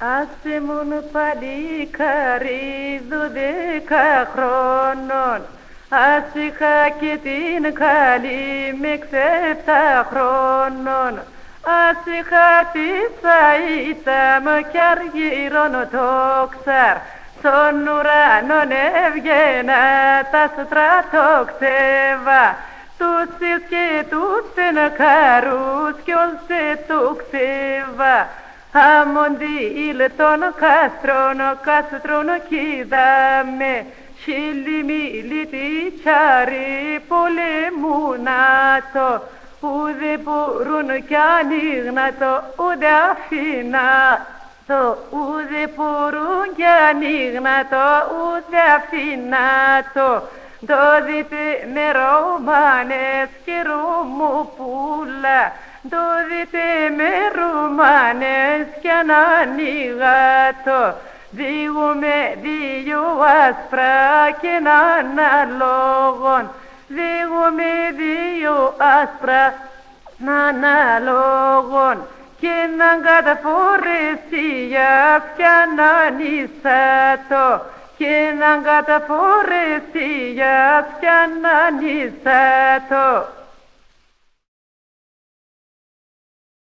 Ας ήμουν παλικάρι 12 χρόνων, ας είχα και την καλή με 7 χρόνων, ας είχα τη σαΐτα μου κι αργύρον το ξάρ, στον ουρανόν έβγαινα τα στρατόξεβα, τους και τους φενκάρους κι όλσε του ξεβα. Αμοντήλ των κάστρων κοίταμε, χιλιμίλι τη τσάρι πολεμούνατο, ουδε μπορούν κι ανοίγνατο, ουδε αφήνατο, ουδε μπορούν κι ανοίγνατο, ουδε αφήνατο. Το δείτε με Ρωμάνες και Ρωμοπούλα, το δείτε με Ρωμάνες κι ανανοίγατο, διηγούμε 2 άσπρα και έναν αλόγων, διηγούμε 2 άσπρα αναλόγων και έναν καταφορεσία πια ανανίσατο, και έναν καταφορεσία πια ανανίσατο.